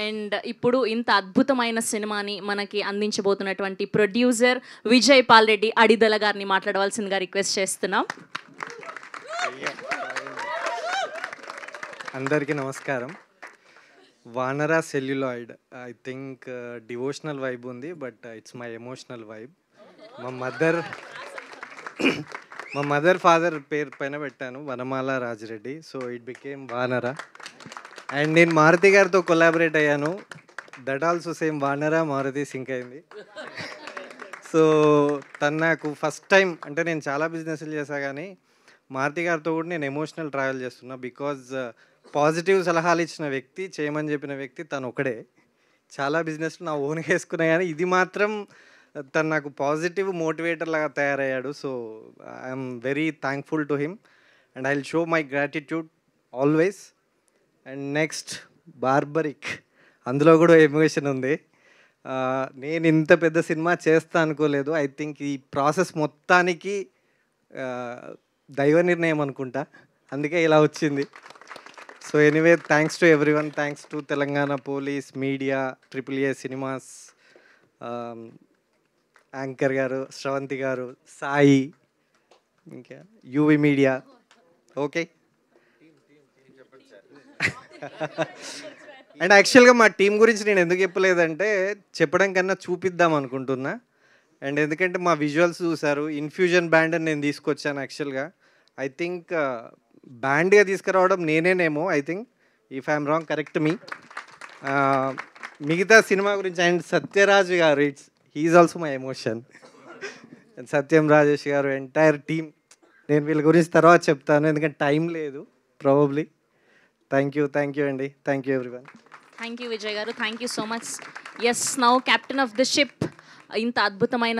And ఇప్పుడు ఇంత అద్భుతమైన సినిమాని మనకి అందించబోతున్నటువంటి ప్రొడ్యూసర్ విజయ్ పాల్ రెడ్డి అడిదల గారిని మాట్లాడవలసిందిగా రిక్వెస్ట్ చేస్తున్నాం. అందరికీ నమస్కారం. Vaanara celluloid I think devotional vibe ఉంది, but it's my emotional vibe. మా మదర్ ఫాదర్ పేరు పైన పెట్టాను, Vanamala Rajireddy. So it became Vaanara. And నేను మారుతి గారితో కొలాబరేట్ అయ్యాను. That also same Vaanara Maruthi sync అయింది. సో తను నాకు ఫస్ట్ టైం, అంటే నేను చాలా బిజినెస్లు చేశా కానీ మారుతి గారితో కూడా నేను ఎమోషనల్ ట్రావెల్ చేస్తున్నా. బికాజ్ పాజిటివ్ సలహాలు ఇచ్చిన వ్యక్తి, చేయమని చెప్పిన వ్యక్తి తను ఒకడే. చాలా బిజినెస్లు నా ఓన్గా వేసుకున్నా కానీ ఇది మాత్రం తను నాకు పాజిటివ్ మోటివేటర్ లాగా తయారయ్యాడు. So I'm very thankful to him and I will show my gratitude always. And next Barbarik, అందులో కూడా ఎమోషన్ ఉంది. నేను ఇంత పెద్ద సినిమా చేస్తా అనుకోలేదు. ఐ థింక్ ఈ ప్రాసెస్ మొత్తానికి దైవ నిర్ణయం అనుకుంటా, అందుకే ఇలా వచ్చింది. So anyway, thanks to everyone. Thanks to Telangana police, media, AAA cinemas, anchor గారు, శ్రవంతి గారు, సాయి, ఇంకా యూవి మీడియా. ఓకే. అండ్ యాక్చువల్గా మా టీం గురించి నేను ఎందుకు చెప్పలేదంటే, చెప్పడం కన్నా చూపిద్దాం అనుకుంటున్నా. అండ్ ఎందుకంటే మా విజువల్స్ చూసారు, ఇన్ఫ్యూజన్ బ్యాండ్ అని నేను తీసుకొచ్చాను. యాక్చువల్గా ఐ థింక్ బ్యాండ్గా తీసుకురావడం నేనేనేమో, I think. If I'm wrong correct me. మిగతా సినిమా గురించి అండ్ సత్యరాజు గారు, he's also my emotion. And Satyam Rajesh గారు, ఎంటైర్ టీమ్. నేను వీళ్ళ గురించి తర్వాత చెప్తాను ఎందుకంటే టైం లేదు ప్రాబబ్లీ. థ్యాంక్ యూ అండి. Thank you everyone. Thank you Vijay గారు, thank you so much. Yes, now captain of the ship. ఇంత అద్భుతమైన